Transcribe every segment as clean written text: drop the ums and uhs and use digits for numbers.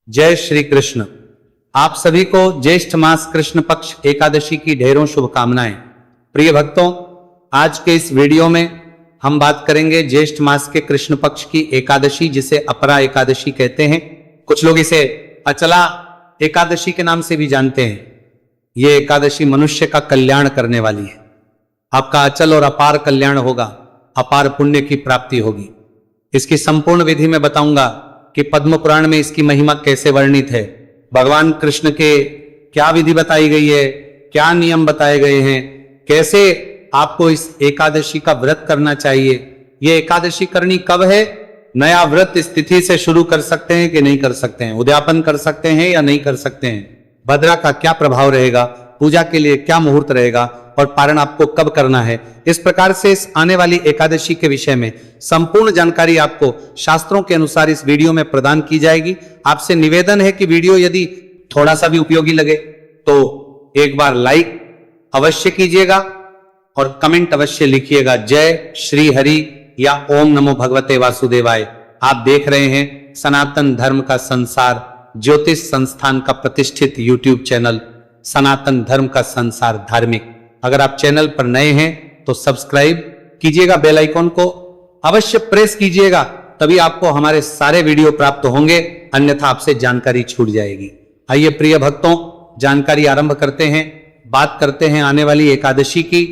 जय श्री कृष्ण। आप सभी को ज्येष्ठ मास कृष्ण पक्ष एकादशी की ढेरों शुभकामनाएं। प्रिय भक्तों, आज के इस वीडियो में हम बात करेंगे ज्येष्ठ मास के कृष्ण पक्ष की एकादशी, जिसे अपरा एकादशी कहते हैं। कुछ लोग इसे अचला एकादशी के नाम से भी जानते हैं। ये एकादशी मनुष्य का कल्याण करने वाली है। आपका अचल और अपार कल्याण होगा, अपार पुण्य की प्राप्ति होगी। इसकी संपूर्ण विधि में बताऊंगा कि पद्म पुराण में इसकी महिमा कैसे वर्णित है, भगवान कृष्ण के क्या विधि बताई गई है, क्या नियम बताए गए हैं, कैसे आपको इस एकादशी का व्रत करना चाहिए। ये एकादशी करनी कब है, नया व्रत इस तिथि से शुरू कर सकते हैं कि नहीं कर सकते हैं, उद्यापन कर सकते हैं या नहीं कर सकते हैं, भद्रा का क्या प्रभाव रहेगा, पूजा के लिए क्या मुहूर्त रहेगा और पारण आपको कब करना है। इस प्रकार से इस आने वाली एकादशी के विषय में संपूर्ण जानकारी आपको शास्त्रों के अनुसार इस वीडियो में प्रदान की जाएगी। आपसे निवेदन है कि वीडियो यदि थोड़ा सा भी उपयोगी लगे तो एक बार लाइक अवश्य कीजिएगा और कमेंट अवश्य लिखिएगा, जय श्री हरि या ओम नमो भगवते वासुदेवाय। आप देख रहे हैं सनातन धर्म का संसार ज्योतिष संस्थान का प्रतिष्ठित यूट्यूब चैनल सनातन धर्म का संसार धार्मिक। अगर आप चैनल पर नए हैं तो सब्सक्राइब कीजिएगा, बेल आइकॉन को अवश्य प्रेस कीजिएगा, तभी आपको हमारे सारे वीडियो प्राप्त होंगे, अन्यथा आपसे जानकारी छूट जाएगी। आइए प्रिय भक्तों, जानकारी आरंभ करते हैं। बात करते हैं आने वाली एकादशी की।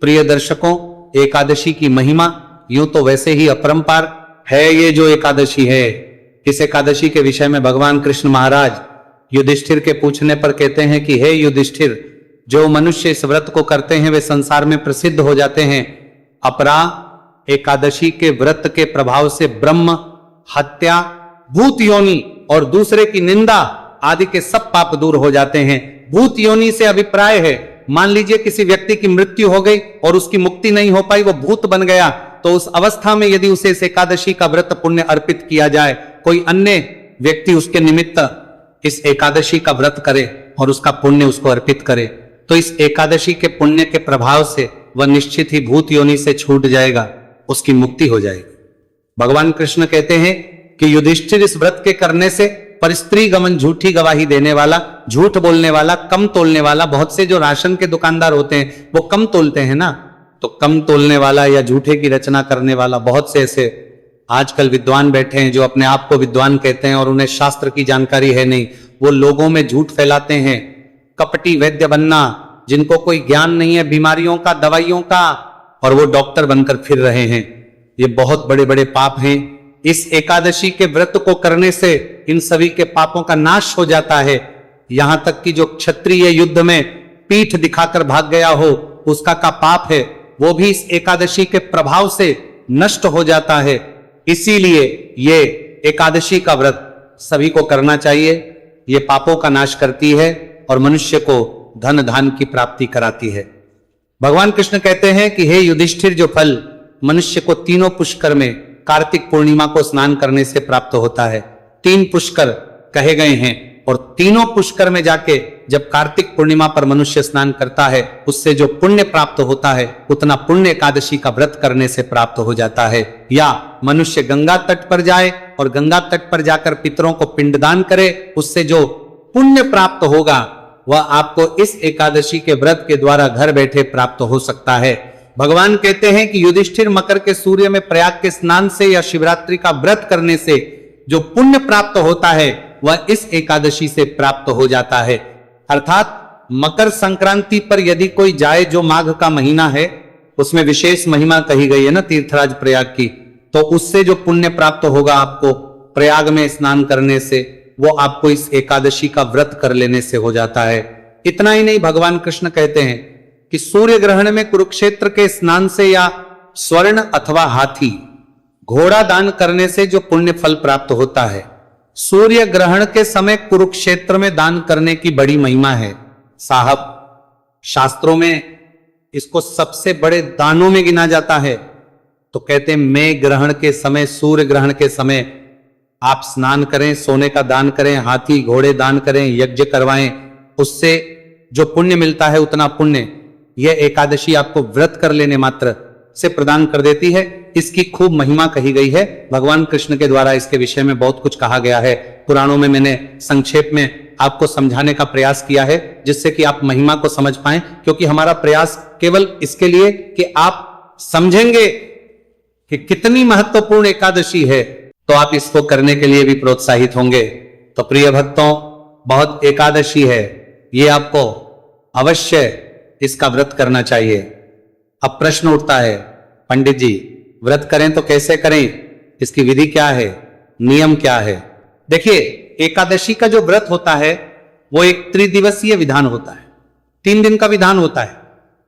प्रिय दर्शकों, एकादशी की महिमा यूं तो वैसे ही अपरंपार है। ये जो एकादशी है, इस एकादशी के विषय में भगवान कृष्ण महाराज युधिष्ठिर के पूछने पर कहते हैं कि हे युधिष्ठिर, जो मनुष्य इस व्रत को करते हैं वे संसार में प्रसिद्ध हो जाते हैं। अपरा एकादशी के व्रत के प्रभाव से ब्रह्म हत्या, भूत योनि और दूसरे की निंदा आदि के सब पाप दूर हो जाते हैं। भूत योनि से अभिप्राय है, मान लीजिए किसी व्यक्ति की मृत्यु हो गई और उसकी मुक्ति नहीं हो पाई, वो भूत बन गया, तो उस अवस्था में यदि उसे इस एकादशी का व्रत पुण्य अर्पित किया जाए, कोई अन्य व्यक्ति उसके निमित्त इस एकादशी का व्रत करे और उसका पुण्य उसको अर्पित करे, तो इस एकादशी के पुण्य के प्रभाव से वह निश्चित ही भूत योनि से छूट जाएगा, उसकी मुक्ति हो जाएगी। भगवान कृष्ण कहते हैं कि युधिष्ठिर, इस व्रत के करने से परस्त्री गमन, झूठी गवाही देने वाला, झूठ बोलने वाला, कम तोलने वाला, बहुत से जो राशन के दुकानदार होते हैं वो कम तोलते हैं ना, तो कम तोलने वाला या झूठे की रचना करने वाला, बहुत से ऐसे आजकल विद्वान बैठे हैं जो अपने आप को विद्वान कहते हैं और उन्हें शास्त्र की जानकारी है नहीं। वो लोगों में झूठ फैलाते हैं, कपटी वैद्य बनना, जिनको कोई ज्ञान नहीं है बीमारियों का, दवाइयों का, और वो डॉक्टर बनकर फिर रहे हैं। ये बहुत बड़े बड़े पाप हैं। इस एकादशी के व्रत को करने से इन सभी के पापों का नाश हो जाता है। यहां तक कि जो क्षत्रिय युद्ध में पीठ दिखाकर भाग गया हो, उसका का पाप है, वो भी इस एकादशी के प्रभाव से नष्ट हो जाता है। इसीलिए ये एकादशी का व्रत सभी को करना चाहिए। ये पापों का नाश करती है और मनुष्य को धन धान की प्राप्ति कराती है। भगवान कृष्ण कहते हैं कि हे युधिष्ठिर, जो फल मनुष्य को तीनों पुष्कर में कार्तिक पूर्णिमा को स्नान करने से प्राप्त होता है, 3 पुष्कर कहे गए हैं, और तीनों पुष्कर में जाके जब कार्तिक पूर्णिमा पर मनुष्य स्नान करता है, उससे जो पुण्य प्राप्त होता है उतना पुण्य एकादशी का व्रत करने से प्राप्त हो जाता है। या मनुष्य गंगा तट पर जाए और गंगा तट पर जाकर पितरों को पिंडदान करे, उससे जो पुण्य प्राप्त होगा वह आपको इस एकादशी के व्रत के द्वारा घर बैठे प्राप्त हो सकता है। भगवान कहते हैं कि युधिष्ठिर, मकर के सूर्य में प्रयाग के स्नान से या शिवरात्रि का व्रत करने से जो पुण्य प्राप्त होता है वह इस एकादशी से प्राप्त हो जाता है। अर्थात मकर संक्रांति पर यदि कोई जाए, जो माघ का महीना है उसमें विशेष महिमा कही गई है ना तीर्थराज प्रयाग की, तो उससे जो पुण्य प्राप्त होगा आपको प्रयाग में स्नान करने से, वो आपको इस एकादशी का व्रत कर लेने से हो जाता है। इतना ही नहीं, भगवान कृष्ण कहते हैं कि सूर्य ग्रहण में कुरुक्षेत्र के स्नान से या स्वर्ण अथवा हाथी घोड़ा दान करने से जो पुण्य फल प्राप्त होता है, सूर्य ग्रहण के समय कुरुक्षेत्र में दान करने की बड़ी महिमा है साहब। शास्त्रों में इसको सबसे बड़े दानों में गिना जाता है। तो कहते हैं मेघ ग्रहण के समय, सूर्य ग्रहण के समय आप स्नान करें, सोने का दान करें, हाथी घोड़े दान करें, यज्ञ करवाएं, उससे जो पुण्य मिलता है उतना पुण्य यह एकादशी आपको व्रत कर लेने मात्र से प्रदान कर देती है। इसकी खूब महिमा कही गई है। भगवान कृष्ण के द्वारा इसके विषय में बहुत कुछ कहा गया है। पुराणों में मैंने संक्षेप में आपको समझाने का प्रयास किया है, जिससे कि आप महिमा को समझ पाएं, क्योंकि हमारा प्रयास केवल इसके लिए कि आप समझेंगे कि कितनी महत्वपूर्ण एकादशी है, तो आप इसको करने के लिए भी प्रोत्साहित होंगे। तो प्रिय भक्तों, बहुत एकादशी है, ये आपको अवश्य इसका व्रत करना चाहिए। अब प्रश्न उठता है, पंडित जी व्रत करें तो कैसे करें, इसकी विधि क्या है, नियम क्या है? देखिए, एकादशी का जो व्रत होता है वो एक त्रिदिवसीय विधान होता है, 3 दिन का विधान होता है।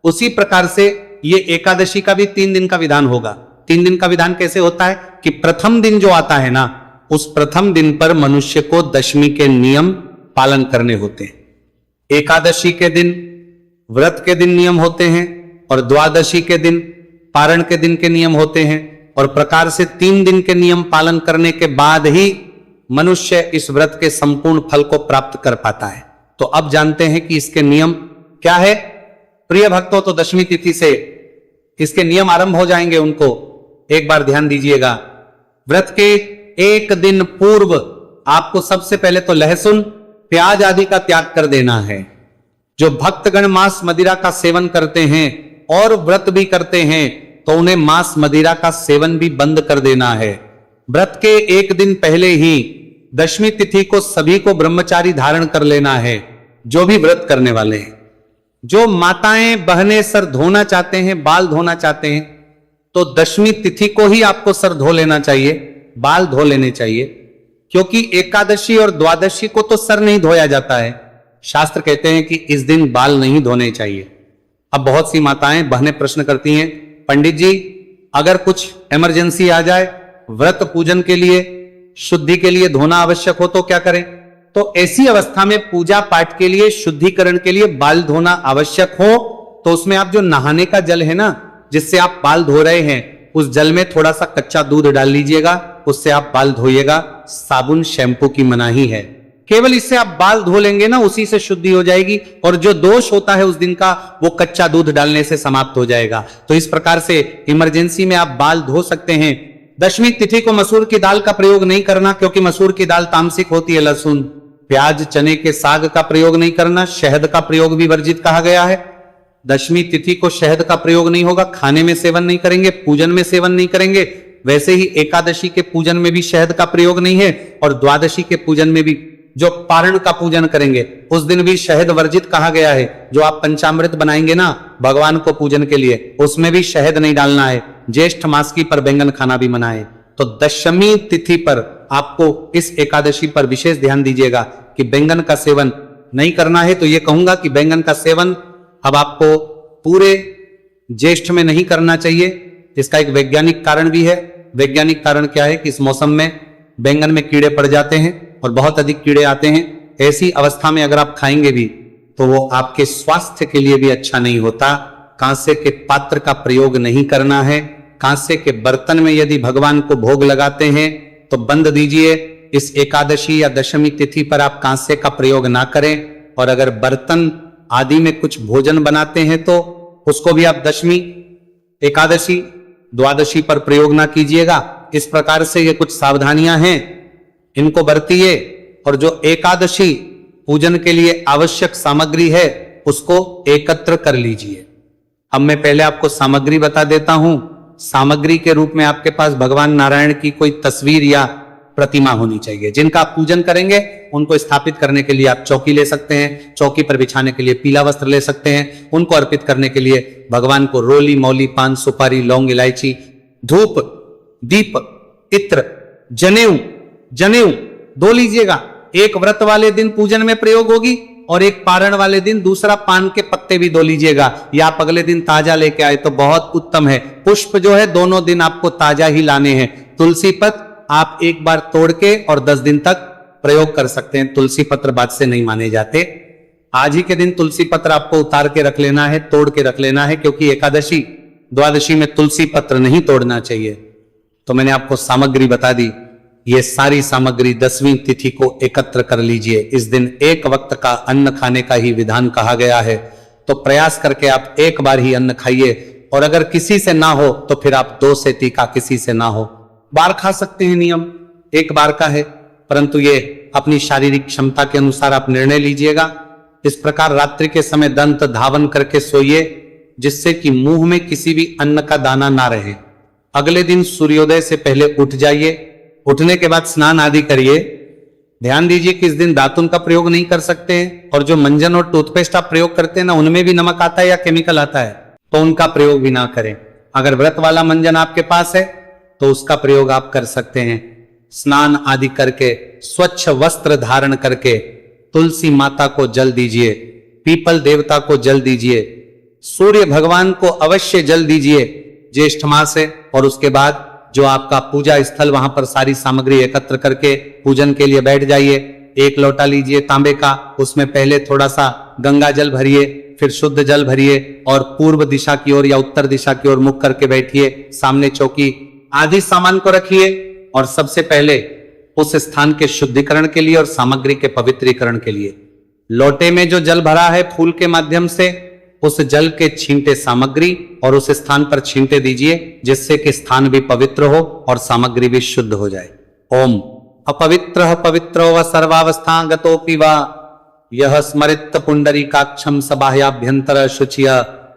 उसी प्रकार से ये एकादशी का भी 3 दिन का विधान होगा। 3 दिन का विधान कैसे होता है कि प्रथम दिन जो आता है ना, उस प्रथम दिन पर मनुष्य को दशमी के नियम पालन करने होते हैं। एकादशी के दिन व्रत के दिन नियम होते हैं, और द्वादशी के दिन पारण के दिन के नियम होते हैं, और प्रकार से 3 दिन के नियम पालन करने के बाद ही मनुष्य इस व्रत के संपूर्ण फल को प्राप्त कर पाता है। तो अब जानते हैं कि इसके नियम क्या है। प्रिय भक्तों, तो दशमी तिथि से इसके नियम आरंभ हो जाएंगे। उनको एक बार ध्यान दीजिएगा। व्रत के 1 दिन पूर्व आपको सबसे पहले तो लहसुन प्याज आदि का त्याग कर देना है। जो भक्तगण मांस मदिरा का सेवन करते हैं और व्रत भी करते हैं, तो उन्हें मांस मदिरा का सेवन भी बंद कर देना है। व्रत के 1 दिन पहले ही दशमी तिथि को सभी को ब्रह्मचारी धारण कर लेना है, जो भी व्रत करने वाले हैं। जो माताएं बहनें सर धोना चाहते हैं, बाल धोना चाहते हैं, तो दशमी तिथि को ही आपको सर धो लेना चाहिए, बाल धो लेने चाहिए, क्योंकि एकादशी और द्वादशी को तो सर नहीं धोया जाता है। शास्त्र कहते हैं कि इस दिन बाल नहीं धोने चाहिए। अब बहुत सी माताएं बहनें प्रश्न करती हैं, पंडित जी अगर कुछ इमरजेंसी आ जाए, व्रत पूजन के लिए, शुद्धि के लिए धोना आवश्यक हो तो क्या करें? तो ऐसी अवस्था में पूजा पाठ के लिए, शुद्धिकरण के लिए बाल धोना आवश्यक हो, तो उसमें आप जो नहाने का जल है ना, जिससे आप बाल धो रहे हैं, उस जल में थोड़ा सा कच्चा दूध डाल लीजिएगा, उससे आप बाल धोइएगा। साबुन शैंपू की मनाही है। केवल इससे आप बाल धो लेंगे ना, उसी से शुद्धि हो जाएगी, और जो दोष होता है उस दिन का, वो कच्चा दूध डालने से समाप्त हो जाएगा। तो इस प्रकार से इमरजेंसी में आप बाल धो सकते हैं। दशमी तिथि को मसूर की दाल का प्रयोग नहीं करना, क्योंकि मसूर की दाल तामसिक होती है। लहसुन प्याज चने के साग का प्रयोग नहीं करना। शहद का प्रयोग भी वर्जित कहा गया है। दशमी तिथि को शहद का प्रयोग नहीं होगा, खाने में सेवन नहीं करेंगे, पूजन में सेवन नहीं करेंगे। वैसे ही एकादशी के पूजन में भी शहद का प्रयोग नहीं है, और द्वादशी के पूजन में भी, जो पारण का पूजन करेंगे उस दिन भी शहद वर्जित कहा गया है। जो आप पंचामृत बनाएंगे ना भगवान को पूजन के लिए, उसमें भी शहद नहीं डालना है। ज्येष्ठ मास की पर बैंगन खाना भी मनाए। तो दशमी तिथि पर आपको इस एकादशी पर विशेष ध्यान दीजिएगा कि बैंगन का सेवन नहीं करना है। तो यह कहूंगा कि बैंगन का सेवन अब आपको पूरे ज्येष्ठ में नहीं करना चाहिए। इसका एक वैज्ञानिक कारण भी है। वैज्ञानिक कारण क्या है कि इस मौसम में बैंगन में कीड़े पड़ जाते हैं और बहुत अधिक कीड़े आते हैं। ऐसी अवस्था में अगर आप खाएंगे भी तो वो आपके स्वास्थ्य के लिए भी अच्छा नहीं होता। कांसे के पात्र का प्रयोग नहीं करना है। कांसे के बर्तन में यदि भगवान को भोग लगाते हैं तो बंद दीजिए। इस एकादशी या दशमी तिथि पर आप कांसे का प्रयोग ना करें। और अगर बर्तन आदि में कुछ भोजन बनाते हैं तो उसको भी आप दशमी, एकादशी, द्वादशी पर प्रयोग ना कीजिएगा। इस प्रकार से ये कुछ सावधानियां हैं, इनको बरतिए। और जो एकादशी पूजन के लिए आवश्यक सामग्री है उसको एकत्र कर लीजिए। अब मैं पहले आपको सामग्री बता देता हूं। सामग्री के रूप में आपके पास भगवान नारायण की कोई तस्वीर या प्रतिमा होनी चाहिए। जिनका आप पूजन करेंगे उनको स्थापित करने के लिए आप चौकी ले सकते हैं। चौकी पर बिछाने के लिए पीला वस्त्र ले सकते हैं। उनको अर्पित करने के लिए भगवान को रोली, मौली, पान, सुपारी, लौंग, इलायची, धूप, दीप, इत्र, जनेऊ दो लीजिएगा। एक व्रत वाले दिन पूजन में प्रयोग होगी और एक पारण वाले दिन दूसरा पान के पत्ते भी दो लीजिएगा। या आप अगले दिन ताजा लेके आए तो बहुत उत्तम है। पुष्प जो है दोनों दिन आपको ताजा ही लाने हैं। तुलसी पत्र आप एक बार तोड़ के और 10 दिन तक प्रयोग कर सकते हैं। तुलसी पत्र बाद से नहीं माने जाते। आज ही के दिन तुलसी पत्र आपको उतार के रख लेना है, तोड़ के रख लेना है, क्योंकि एकादशी द्वादशी में तुलसी पत्र नहीं तोड़ना चाहिए। तो मैंने आपको सामग्री बता दी। ये सारी सामग्री दसवीं तिथि को एकत्र कर लीजिए। इस दिन एक वक्त का अन्न खाने का ही विधान कहा गया है। तो प्रयास करके आप एक बार ही अन्न खाइए। और अगर किसी से ना हो तो फिर आप 2 सेती का, किसी से ना हो, बार खा सकते हैं। नियम एक बार का है, परंतु ये अपनी शारीरिक क्षमता के अनुसार आप निर्णय लीजिएगा। इस प्रकार रात्रि के समय दंत धावन करके सोइए, जिससे कि मुंह में किसी भी अन्न का दाना ना रहे। अगले दिन सूर्योदय से पहले उठ जाइए। उठने के बाद स्नान आदि करिए। ध्यान दीजिए कि इस दिन दातुन का प्रयोग नहीं कर सकते हैं, और जो मंजन और टूथपेस्ट आप प्रयोग करते हैं ना, उनमें भी नमक आता है या केमिकल आता है, तो उनका प्रयोग भी ना करें। अगर व्रत वाला मंजन आपके पास है तो उसका प्रयोग आप कर सकते हैं। स्नान आदि करके स्वच्छ वस्त्र धारण करके तुलसी माता को जल दीजिए, पीपल देवता को जल दीजिए, सूर्य भगवान को अवश्य जल दीजिए ज्येष्ठ मास है। और उसके बाद जो आपका पूजा स्थल, वहां पर सारी सामग्री एकत्र करके पूजन के लिए बैठ जाइए। एक लोटा लीजिए तांबे का, उसमें पहले थोड़ा सा गंगा जल भरिए, फिर शुद्ध जल भरिए और पूर्व दिशा की ओर या उत्तर दिशा की ओर मुख करके बैठिए। सामने चौकी आदि सामान को रखिए और सबसे पहले उस स्थान के शुद्धिकरण के लिए और सामग्री के पवित्रीकरण के लिए लोटे में जो जल भरा है फूल के माध्यम से, उस जल के छींटे सामग्री और उस स्थान पर छींटे दीजिए, जिससे कि स्थान भी पवित्र हो और सामग्री भी शुद्ध हो जाए। ओम अपवित्र पवित्रो व सर्वावस्था गतोपि वा यह स्मरित पुंडरीकाक्षम सबाह्याभ्यंतर शुचिय।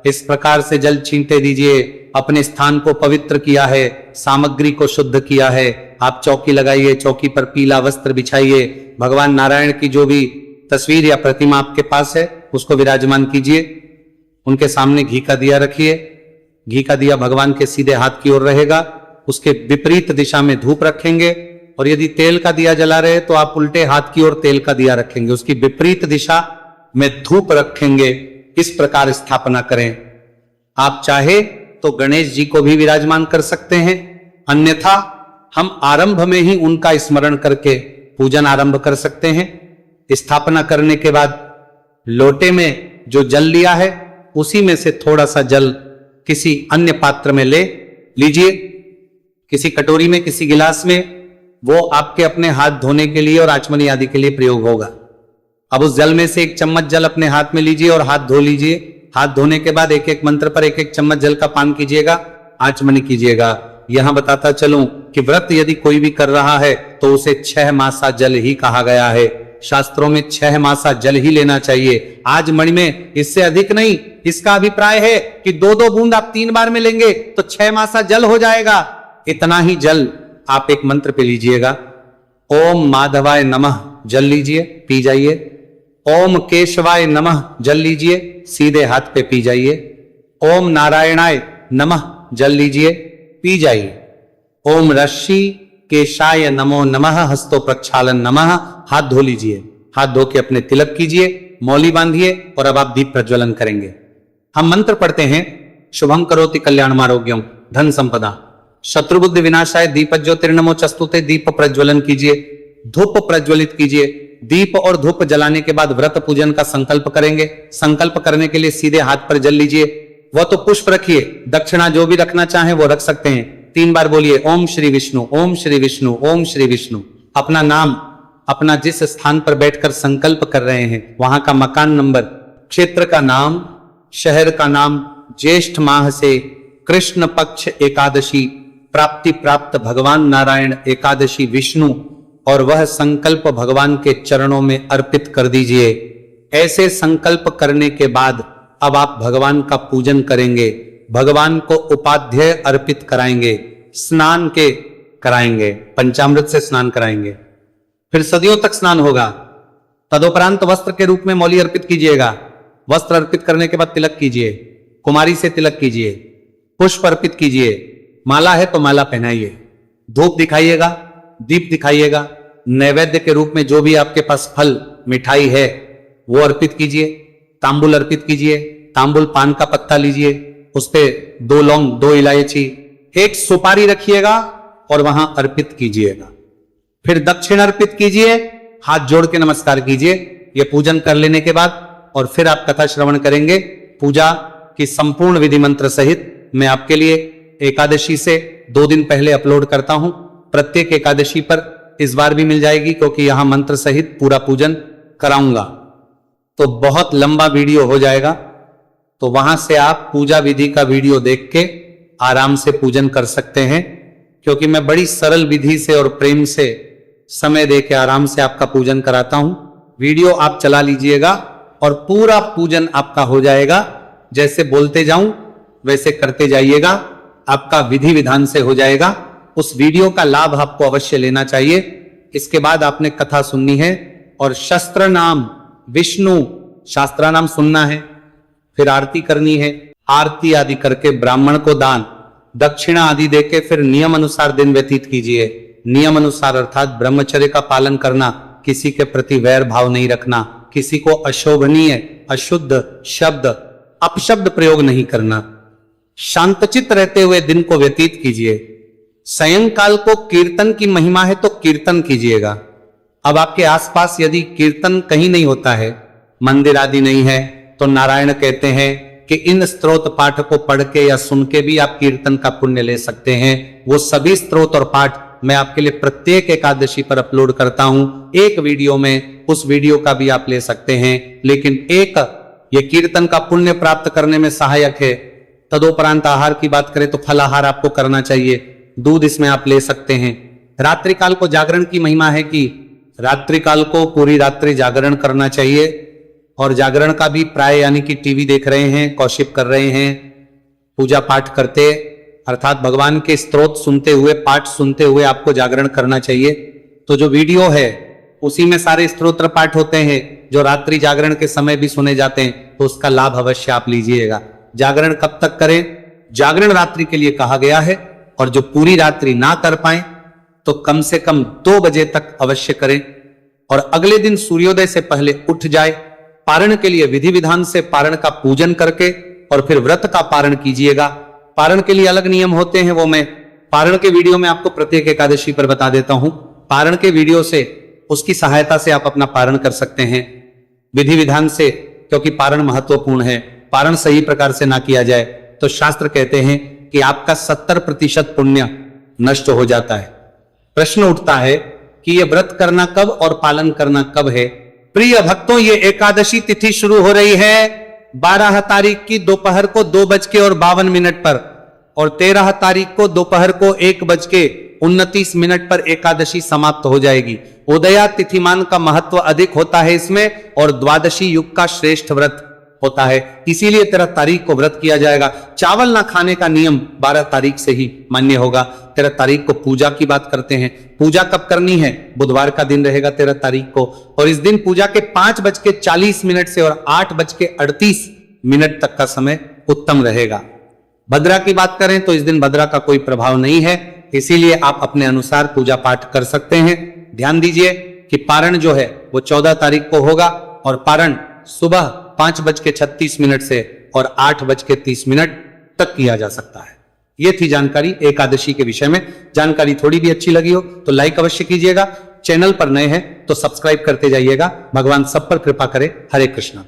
इस प्रकार से जल छींटे दीजिए। अपने स्थान को पवित्र किया है, सामग्री को शुद्ध किया है। आप चौकी लगाइए, चौकी पर पीला वस्त्र बिछाइए। भगवान नारायण की जो भी तस्वीर या प्रतिमा आपके पास है उसको विराजमान कीजिए। उनके सामने घी का दिया रखिए। घी का दिया भगवान के सीधे हाथ की ओर रहेगा। उसके विपरीत दिशा में धूप रखेंगे, और यदि तेल का दिया जला रहे तो आप उल्टे हाथ की ओर तेल का दिया रखेंगे, उसकी विपरीत दिशा में धूप रखेंगे। इस प्रकार स्थापना करें। आप चाहे तो गणेश जी को भी विराजमान कर सकते हैं, अन्यथा हम आरंभ में ही उनका स्मरण करके पूजन आरंभ कर सकते हैं। स्थापना करने के बाद लोटे में जो जल लिया है उसी में से थोड़ा सा जल किसी अन्य पात्र में ले लीजिए, किसी कटोरी में, किसी गिलास में। वो आपके अपने हाथ धोने के लिए और आचमनी आदि के लिए प्रयोग होगा। अब उस जल में से एक चम्मच जल अपने हाथ में लीजिए और हाथ धो लीजिए। हाथ धोने के बाद एक एक मंत्र पर एक एक चम्मच जल का पान कीजिएगा, आचमनी कीजिएगा। यहां बताता चलूं कि व्रत यदि कोई भी कर रहा है तो उसे 6 मासा जल ही कहा गया है। शास्त्रों में 6 मासा जल ही लेना चाहिए। आज मणि में इससे अधिक नहीं। इसका अभिप्राय है कि 2-2 बूंद आप 3 बार में लेंगे तो 6 मासा जल हो जाएगा। इतना ही जल आप एक मंत्र पे लीजिएगा। ओम माधवाय नमः जल लीजिए, पी जाइए। ओम केशवाय नमः जल लीजिए, सीधे हाथ पे पी जाइए। ओम नारायणाय नमः जल लीजिए, पी जाइए। ओम ऋषि केशाय नमो नमः हस्तो प्रक्षालन नमः, हाथ धो लीजिए। हाथ धो के अपने तिलक कीजिए, मौली बांधिए और अब आप दीप प्रज्वलन करेंगे। हम मंत्र पढ़ते हैं। शुभम करोति कल्याणम आरोग्यम धन संपदा शत्रु बुद्धि विनाशाय दीप ज्योतिर्नमो चस्तुते। दीप प्रज्वलन कीजिए, धूप प्रज्वलित कीजिए। दीप और धूप जलाने के बाद व्रत पूजन का संकल्प करेंगे। संकल्प करने के लिए सीधे हाथ पर जल लीजिए। वह तो पुष्प रखिए, दक्षिणा जो भी रखना चाहे वो रख सकते हैं। 3 बार बोलिए ओम श्री विष्णु, ओम श्री विष्णु, ओम श्री विष्णु। अपना नाम, अपना जिस स्थान पर बैठकर संकल्प कर रहे हैं वहां का मकान नंबर, क्षेत्र का नाम, शहर का नाम, ज्येष्ठ माह से कृष्ण पक्ष एकादशी प्राप्ति प्राप्त भगवान नारायण एकादशी विष्णु, और वह संकल्प भगवान के चरणों में अर्पित कर दीजिए। ऐसे संकल्प करने के बाद अब आप भगवान का पूजन करेंगे। भगवान को उपाध्याय अर्पित कराएंगे, स्नान के कराएंगे, पंचामृत से स्नान कराएंगे, फिर सदियों तक स्नान होगा। तदुपरांत वस्त्र के रूप में मौली अर्पित कीजिएगा। वस्त्र अर्पित करने के बाद तिलक कीजिए, कुमारी से तिलक कीजिए, पुष्प अर्पित कीजिए, माला है तो माला पहनाइए, धूप दिखाइएगा, दीप दिखाइएगा। नैवेद्य के रूप में जो भी आपके पास फल मिठाई है वो अर्पित कीजिए। तांबुल अर्पित कीजिए। तांबुल पान का पत्ता लीजिए, उस पे 2 लौंग, 2 इलायची, 1 सुपारी रखिएगा और वहां अर्पित कीजिएगा। फिर दक्षिण अर्पित कीजिए, हाथ जोड़ के नमस्कार कीजिए। ये पूजन कर लेने के बाद और फिर आप कथा श्रवण करेंगे। पूजा की संपूर्ण विधि मंत्र सहित मैं आपके लिए एकादशी से 2 दिन पहले अपलोड करता हूं। प्रत्येक एकादशी पर इस बार भी मिल जाएगी, क्योंकि यहां मंत्र सहित पूरा पूजन कराऊंगा। तो बहुत लंबा वीडियो हो जाएगा, तो वहां से आप पूजा विधि का वीडियो देख के आराम से पूजन कर सकते हैं, क्योंकि मैं बड़ी सरल विधि से और प्रेम से समय दे के आराम से आपका पूजन कराता हूं। वीडियो आप चला लीजिएगा और पूरा पूजन आपका हो जाएगा। जैसे बोलते जाऊं वैसे करते जाइएगा, आपका विधि विधान से हो जाएगा। उस वीडियो का लाभ आपको अवश्य लेना चाहिए। इसके बाद आपने कथा सुननी है और शस्त्र नाम विष्णु शास्त्रा नाम सुनना है, फिर आरती करनी है। आरती आदि करके ब्राह्मण को दान दक्षिणा आदि देके फिर नियम अनुसार दिन व्यतीत कीजिए। नियम अनुसार अर्थात ब्रह्मचर्य का पालन करना, किसी के प्रति वैर भाव नहीं रखना, किसी को अशोभनीय अशुद्ध शब्द अपशब्द प्रयोग नहीं करना, शांतचित रहते हुए दिन को व्यतीत कीजिए। सायंकाल को कीर्तन की महिमा है तो कीर्तन कीजिएगा। अब आपके आसपास यदि कीर्तन कहीं नहीं होता है, मंदिर आदि नहीं है, तो नारायण कहते हैं कि इन स्तोत्र पाठ को पढ़ के या सुन के भी आप कीर्तन का पुण्य ले सकते हैं। वो सभी स्तोत्र और पाठ मैं आपके लिए प्रत्येक एकादशी पर अपलोड करता हूं एक वीडियो में, उस वीडियो का भी आप ले सकते हैं। लेकिन एक ये कीर्तन का पुण्य प्राप्त करने में सहायक है। तदोपरांत आहार की बात करें तो फलाहार आपको करना चाहिए, दूध इसमें आप ले सकते हैं। रात्रि काल को जागरण की महिमा है कि रात्रि काल को पूरी रात्रि जागरण करना चाहिए। और जागरण का भी प्राय यानी कि टीवी देख रहे हैं, कौशिक कर रहे हैं, पूजा पाठ करते अर्थात भगवान के स्तोत्र सुनते हुए पाठ सुनते हुए आपको जागरण करना चाहिए। तो जो वीडियो है उसी में सारे स्तोत्र पाठ होते हैं जो रात्रि जागरण के समय भी सुने जाते हैं, तो उसका लाभ अवश्य आप लीजिएगा। जागरण कब तक करें? जागरण रात्रि के लिए कहा गया है, और जो पूरी रात्रि ना कर पाए तो कम से कम 2 बजे तक अवश्य करें। और अगले दिन सूर्योदय से पहले उठ जाए। पारण के लिए विधि विधान से पारण का पूजन करके और फिर व्रत का पारण कीजिएगा। पारण के लिए अलग नियम होते हैं, वो मैं पारण के वीडियो में आपको प्रत्येक एकादशी पर बता देता हूं। पारण के वीडियो से उसकी सहायता से आप अपना पारण कर सकते हैं विधि विधान से, क्योंकि पारण महत्वपूर्ण है। पारण सही प्रकार से ना किया जाए तो शास्त्र कहते हैं कि आपका 70% पुण्य नष्ट हो जाता है। प्रश्न उठता है कि यह व्रत करना कब और पालन करना कब है। प्रिय भक्तों, ये एकादशी तिथि शुरू हो रही है 12 तारीख की दोपहर को 2:52 पर और 13 तारीख को दोपहर को 1:29 पर एकादशी समाप्त हो जाएगी। उदया तिथिमान का महत्व अधिक होता है इसमें, और द्वादशी युग का श्रेष्ठ व्रत होता है, इसीलिए 13 तारीख को व्रत किया जाएगा। चावल ना खाने का नियम 12 तारीख से ही मान्य होगा। 13 तारीख को पूजा की बात करते हैं। पूजा कब करनी है? बुधवार का दिन रहेगा 13 तारीख को, और इस दिन पूजा के 5:40 से और 8:38 तक का समय उत्तम रहेगा। भद्रा की बात करें तो इस दिन भद्रा का कोई प्रभाव नहीं है, इसीलिए आप अपने अनुसार पूजा पाठ कर सकते हैं। ध्यान दीजिए कि पारण जो है वो 14 तारीख को होगा, और पारण सुबह 5:36 से और 8:30 तक किया जा सकता है। यह थी जानकारी एकादशी के विषय में। जानकारी थोड़ी भी अच्छी लगी हो तो लाइक अवश्य कीजिएगा। चैनल पर नए हैं तो सब्सक्राइब करते जाइएगा। भगवान सब पर कृपा करे। हरे कृष्णा।